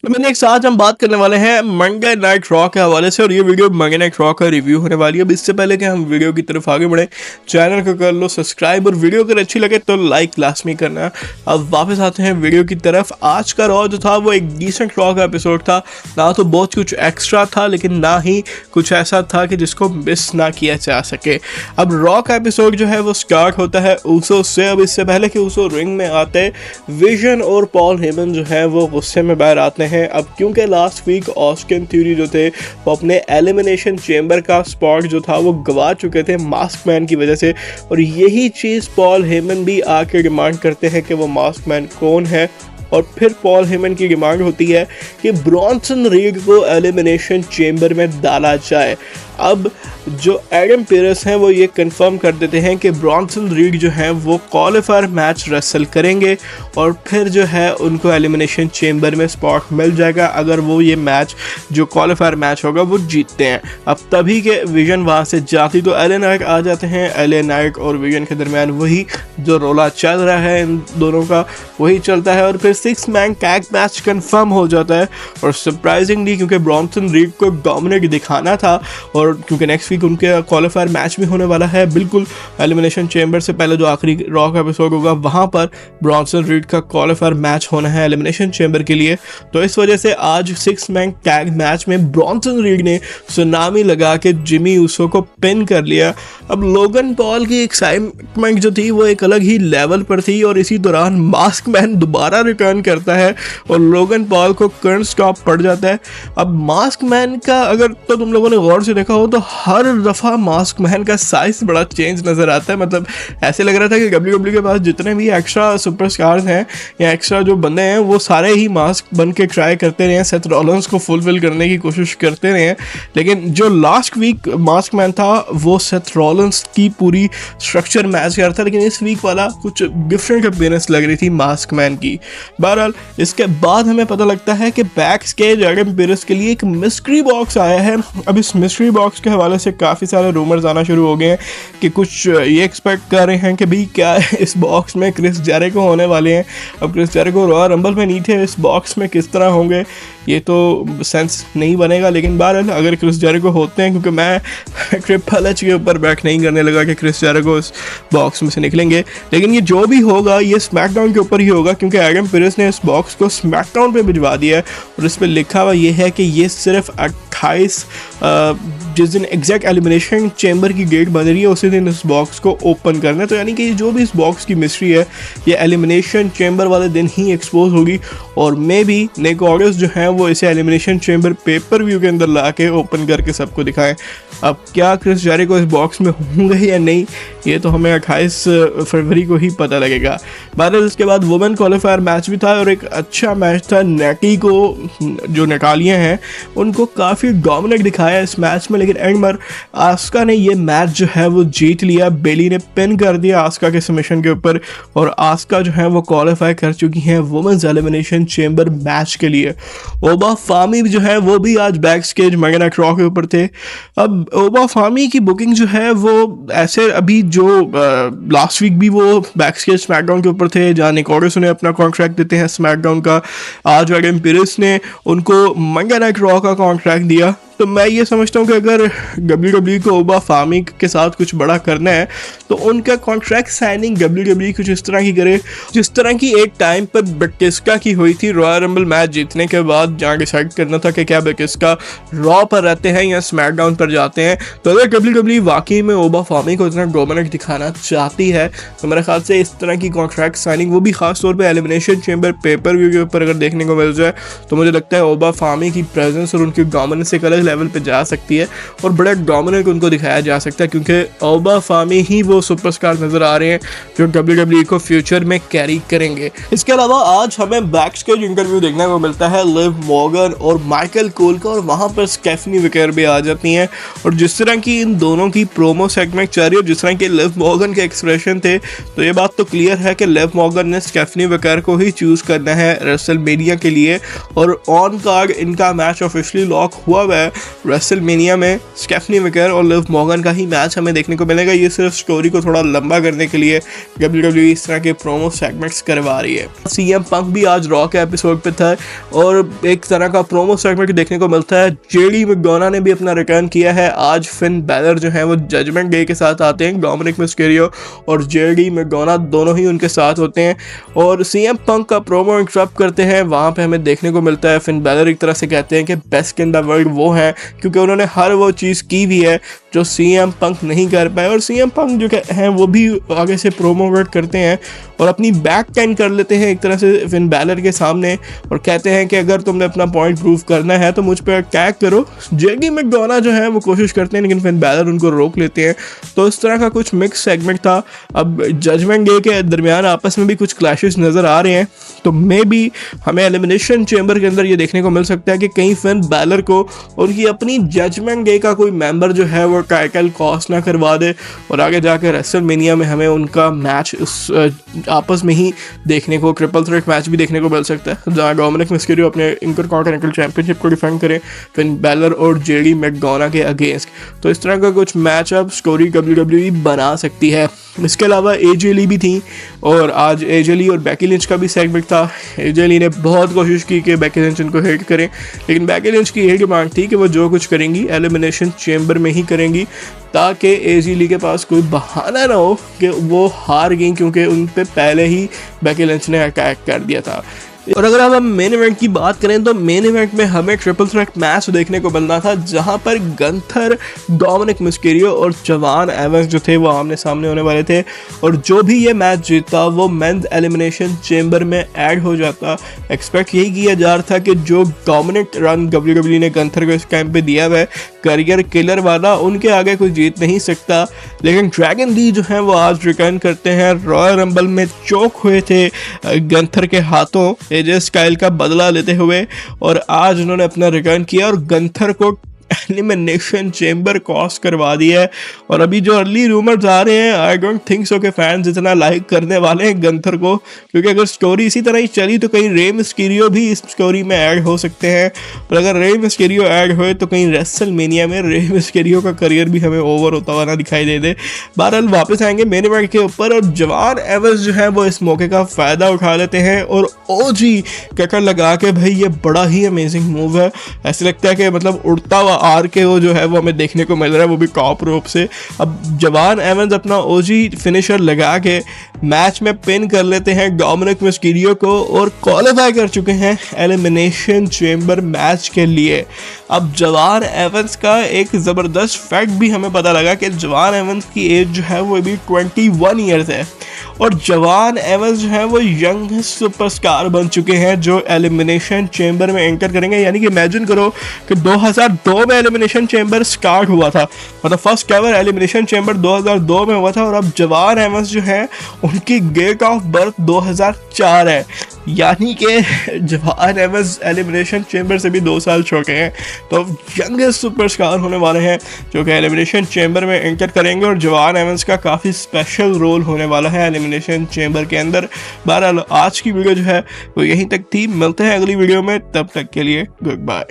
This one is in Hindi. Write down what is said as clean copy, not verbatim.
तो मैंने एक साथ हम बात करने वाले हैं मंडे नाइट रॉ के हवाले से, और ये वीडियो मंडे नाइट रॉ का रिव्यू होने वाली है। अब इससे पहले कि हम वीडियो की तरफ आगे बढ़े, चैनल को कर लो सब्सक्राइब, और वीडियो अगर अच्छी लगे तो लाइक लाजमी करना। अब वापस आते हैं वीडियो की तरफ। आज का रॉ जो था वो एक डिसेंट रॉ का एपिसोड था। ना तो बहुत कुछ एक्स्ट्रा था, लेकिन ना ही कुछ ऐसा था कि जिसको मिस ना किया जा सके। अब रॉ का एपिसोड जो है वो स्टार्ट होता है ऊसो से। अब इससे पहले कि ऊसो रिंग में आते, विजन और पॉल हेमन जो है वो गुस्से में बाहर आते हैं। अब क्योंकि लास्ट वीक ऑस्टिन थ्योरी जो थे वो अपने एलिमिनेशन चेंबर का स्पॉट जो था वो गवा चुके थे मास्क मैन की वजह से, और यही चीज़ पॉल हेमन भी आके डिमांड करते हैं कि वो मास्क मैन कौन है। और फिर पॉल हेमन की डिमांड होती है कि ब्रॉन्सन रीड को एलिमिनेशन चेंबर में डाला जाए। अब जो एडम पेरेस हैं वो ये कंफर्म कर देते हैं कि ब्रॉन्सन रीड जो हैं वो क्वालिफायर मैच रेसल करेंगे, और फिर जो है उनको एलिमिनेशन चेंबर में स्पॉट मिल जाएगा अगर वो ये मैच जो क्वालिफायर मैच होगा वो जीतते हैं। अब तभी के विजन वहाँ से जाती तो एले नाइट आ जाते हैं। एले नाइट और विजन के दरमियान वही जो रोला चल रहा है इन दोनों का वही चलता है, और फिर 6 मैन टैग मैच कंफर्म हो जाता है। और सरप्राइजिंगली क्योंकि ब्रॉन्सन रीड को डोमिनेट दिखाना था, और क्योंकि नेक्स्ट वीक उनके क्वालिफायर मैच भी होने वाला है बिल्कुल एलिमिनेशन चेंबर से पहले, जो आखिरी रॉ का एपिसोड होगा वहाँ पर ब्रॉन्सन रीड का क्वालिफायर मैच होना है एलिमिनेशन चेंबर के लिए। तो इस वजह से आज 6 मैन टैग मैच में ब्रॉन्सन रीड ने सुनामी लगा के जिमी ऊसो को पिन कर लिया। अब लोगन पॉल की एक्साइटमेंट जो थी वो एक अलग ही लेवल पर थी, और इसी दौरान मास्क मैन दोबारा रिटर्न करता है और लोगन पॉल को करंट स्टॉप पड़ जाता है। अब मास्क मैन का अगर तो तुम लोगों ने गौर से देखा हो तो हर दफ़ा मास्क मैन का साइज बड़ा चेंज नज़र आता है। मतलब ऐसे लग रहा था कि डब्ल्यूडब्ल्यू के पास जितने भी एक्स्ट्रा सुपरस्टार्स हैं या एक्स्ट्रा जो बंदे हैं वो सारे ही मास्क बन के ट्राई करते रहे हैं, सेथ रॉलिंस को फुलफिल करने की कोशिश करते रहे हैं। लेकिन जो लास्ट वीक मास्क मैन था वो सेथ रॉलिंस की पूरी स्ट्रक्चर मैच कर रहा था, लेकिन इस वीक वाला कुछ डिफरेंट अपीयरेंस लग रही थी मास्क मैन की। बहरहाल इसके बाद हमें पता लगता है कि बैक स्टेज एडम पेरेस के लिए एक मिस्ट्री बॉक्स आया है। अब इस मिस्ट्री बॉक्स के हवाले से काफ़ी सारे रूमर्स आना शुरू हो गए हैं कि कुछ ये एक्सपेक्ट कर रहे हैं कि भाई क्या इस बॉक्स में क्रिस जेरिको होने वाले हैं। अब क्रिस जेरिको रॉयल रंबल में नहीं थे, इस बॉक्स में किस तरह होंगे ये तो सेंस नहीं बनेगा। लेकिन बहरहाल अगर क्रिस जेरिको होते हैं, क्योंकि मैं ट्रिपल एच के ऊपर बैक नहीं करने लगा कि क्रिस जेरिको इस बॉक्स में से निकलेंगे, लेकिन ये जो भी होगा ये स्मैकडाउन के ऊपर ही होगा, क्योंकि एडम पेरेस ने इस बॉक्स को स्मैकडाउन पे भिजवा दिया है। और इस पर लिखा हुआ ये है कि ये सिर्फ 28 जिस दिन एग्जैक्ट एलिमिनेशन चेंबर की गेट बन रही है उसी दिन इस बॉक्स को ओपन करना है। तो यानी कि जो भी इस बॉक्स की मिस्ट्री है ये एलिमिनेशन चेंबर वाले दिन ही एक्सपोज होगी, और मे बी निक ऑगस्ट जो है वो इसे एलिमिनेशन चेंबर पेपर व्यू के अंदर ला के ओपन करके सबको दिखाएं। अब क्या क्रिस जेरिको इस बॉक्स में होंगे या नहीं ये तो हमें 28 फरवरी को ही पता लगेगा। बहरहाल इसके बाद वुमेन क्वालिफायर मैच भी था, और एक अच्छा मैच था। नेकी को जो नटालियाँ हैं उनको काफ़ी डोमिनेट दिखाया इस मैच में, लेकिन एंड में आस्का ने ये मैच जो है वो जीत लिया। बेली ने पिन कर दिया आस्का के सबमिशन के ऊपर, और आस्का जो है वो क्वालिफाई कर चुकी हैं वुमेन्स एलिमिनेशन चेंबर मैच के लिए। ओबा फामी जो है वो भी आज back stage Monday night raw के ऊपर थे। अब ओबा फामी की बुकिंग जो है वो ऐसे अभी जो लास्ट वीक भी वो बैक स्टेज स्मैकडाउन के ऊपर थे जहाँ निक ऑगस्ट उन्हें अपना कॉन्ट्रैक्ट देते हैं स्मैकडाउन का। आज एडम पेरेस ने उनको मंडे नाइट रॉ का कॉन्ट्रैक्ट दिया। तो मैं ये समझता हूँ कि अगर WWE को ओबा फामी के साथ कुछ बड़ा करना है तो उनका कॉन्ट्रैक्ट साइनिंग WWE कुछ इस तरह की करे जिस तरह की एक टाइम पर बेटिस्का की हुई थी रॉयल रंबल मैच जीतने के बाद, जहाँ डिसाइड करना था कि क्या बेटिस्का रॉ पर रहते हैं या स्मैकडाउन पर जाते हैं। तो अगर WWE वाकई में ओबा फामी को इतना डोमिनेट दिखाना चाहती है तो मेरे ख्याल से इस तरह की कॉन्ट्रैक्ट साइनिंग, वो भी खास तौर पर एलिमिनेशन चेंबर पेपर व्यू के ऊपर अगर देखने को मिल जाए तो मुझे लगता है ओबा फामी की प्रेजेंस और उनकी डोमिनेंस एक अलग लेवल पे जा सकती है और बड़ा डोमिनेंट उनको दिखाया जा सकता है, क्योंकि ओबा फामी ही वो सुपरस्टार नजर आ रहे हैं जो WWE को फ्यूचर में कैरी करेंगे। इसके अलावा आज हमें बैक स्टेज इंटरव्यू देखने को मिलता है लिव मॉर्गन और माइकल कोल का, और वहां पर स्टेफनी विकर भी आ जाती हैं। और जिस तरह की इन दोनों की प्रोमो सेगमेंट चल रही है, जिस तरह के लिव मॉर्गन के एक्सप्रेशन थे, तो ये बात तो क्लियर है कि लिव मॉर्गन ने स्टेफनी विकर को ही चूज करना है रेसलमेनिया के लिए। और ऑन कार्ड इनका मैच ऑफिशियली लॉक हुआ हुआ है रेसलमेनिया में स्टेफनी मैकर और लिव मॉर्गन का ही मैच हमें देखने को मिलेगा। ये सिर्फ स्टोरी को थोड़ा लंबा करने के लिए WWE इस तरह के प्रोमो सेगमेंट्स करवा रही है। CM पंक भी आज रॉ के एपिसोड पे था और एक तरह का प्रोमो सेगमेंट देखने को मिलता है। JD मैकडोना ने भी अपना रिटर्न किया है। आज फिन बैलर जो है वो जजमेंट डे के साथ आते हैं। डोमिनिक मिस्टेरियो और JD मैकडोना दोनों ही उनके साथ होते हैं और CM पंक का प्रोमो इंटरप्ट करते हैं। वहाँ पे हमें देखने को मिलता है फिन बैलर एक तरह से कहते हैं कि बेस्ट इन द वर्ल्ड वो है क्योंकि उन्होंने हर वो चीज़ की भी है जो CM पंक नहीं कर पाए। और CM पंक जो हैं वो भी आगे से प्रोमोट करते हैं और अपनी बैक कैन कर लेते हैं एक तरह से फिन बैलर के सामने और कहते हैं कि अगर तुमने अपना पॉइंट प्रूव करना है तो मुझ पर अटैक करो। JD मैकडोना जो है वो कोशिश करते हैं लेकिन फिन बैलर उनको रोक लेते हैं। तो इस तरह का कुछ मिक्स सेगमेंट था। अब जजमेंट डे के दरमियान आपस में भी कुछ क्लैशेस नज़र आ रहे हैं तो मे बी हमें एलिमिनेशन चेंबर के अंदर ये देखने को मिल सकता है कि कहीं फिन बैलर को उनकी अपनी जजमेंट डे का कोई मेंबर जो है वो टाइटल कॉस्ट ना करवा दे और आगे जाकर रेसलमेनिया में हमें उनका मैच आपस में ही देखने को ट्रिपल थ्रेट मैच भी देखने को मिल सकता है जहाँ डोमिनिक मिस्टेरियो अपने इंटरकॉन्टिनेंटल चैंपियनशिप को डिफेंड करें फिन बैलर और JD मैकडोना के अगेंस्ट। तो इस तरह का कुछ मैच अप स्टोरी WWE बना सकती है। इसके अलावा AJ ली भी थी और आज AJ ली और बेकी लिंच का भी सेगमेंट था। AJ ली ने बहुत कोशिश की कि बेकी लिंच उनको हिट करें लेकिन बेकी लिंच की यही डिमांड थी कि वो जो कुछ करेंगी एलिमिनेशन चेंबर में ही करेंगी ताकि AJ ली के पास कोई बहाना ना हो कि वो हार गई क्योंकि उन पे पहले ही बेकी लिंच ने अटैक कर दिया था। और अगर अब हम मेन इवेंट की बात करें तो मेन इवेंट में हमें ट्रिपल थ्रेट मैच देखने को मिलना था जहां पर गंथर, डोमिनिक मिस्टेरियो और जवान एवंस जो थे वो आमने सामने होने वाले थे और जो भी ये मैच जीता वो मेंस एलिमिनेशन चेंबर में ऐड हो जाता। एक्सपेक्ट यही किया जा रहा था कि जो डोमिनेट रन WWE ने गंथर को इस टाइम पे दिया हुआ है करियर किलर वाला, उनके आगे कोई जीत नहीं सकता। लेकिन ड्रैगन ली जो है वो आज रिटर्न करते हैं। रॉयल रंबल में चोक हुए थे गंथर के हाथों AJ स्टाइल का बदला लेते हुए और आज उन्होंने अपना रिटर्न किया और गंथर को एलिमिनेशन चेंबर कॉस्ट करवा दिया है। और अभी जो अर्ली रूमर्स आ रहे हैं आई डोंट थिंक सो कि फैंस इतना लाइक करने वाले हैं गंथर को क्योंकि अगर स्टोरी इसी तरह ही चली तो कहीं रे मिस्टेरियो भी इस स्टोरी में ऐड हो सकते हैं और अगर रे मिस्टेरियो ऐड हुए तो कहीं रेसलमेनिया में रे मिस्टेरियो का करियर भी हमें ओवर होता हुआ ना दिखाई दे दे। बहरहाल वापस आएंगे मेन इवेंट के ऊपर और जवान एवंस जो है वो इस मौके का फ़ायदा उठा लेते हैं और OG कहकर लगा के भाई ये बड़ा ही अमेजिंग मूव है। ऐसे लगता है कि मतलब उड़ता हुआ आर के वो जो है वो हमें देखने को मिल रहा है वो भी टॉप रोप से। अब जवान एवंस अपना OG फिनिशर लगा के मैच में पिन कर लेते हैं डोमिनिक मिस्टेरियो को और क्वालिफाई कर चुके हैं एलिमिनेशन चेंबर मैच के लिए। अब जवान एवंस का एक ज़बरदस्त फैक्ट भी हमें पता लगा कि जवान एवंस की एज जो है वो अभी 21 ईयर्स है और जवान एवंस जो है वो यंग सुपरस्टार बन चुके हैं जो एलिमिनेशन चेंबर में एंटर करेंगे। यानी कि इमेजिन करो कि 2002 में एलिमिनेशन चेंबर स्टार्ट हुआ था, मतलब फर्स्ट एवर एलिमिनेशन चेंबर 2002 में हुआ था और अब जवान एवंस जो है उनकी डेट ऑफ बर्थ 2004 है। यानी कि जवान एवंस एलिमिनेशन चेंबर से भी 2 साल छोटे हैं तो यंगेस्ट सुपरस्टार होने वाले हैं जो कि एलिमिनेशन चेंबर में एंटर करेंगे और जवान एवंस का काफ़ी स्पेशल रोल होने वाला है एलिमिनेशन चेंबर के अंदर। बहरहाल आज की वीडियो जो है वो यहीं तक थी। मिलते हैं अगली वीडियो में, तब तक के लिए गुड बाय।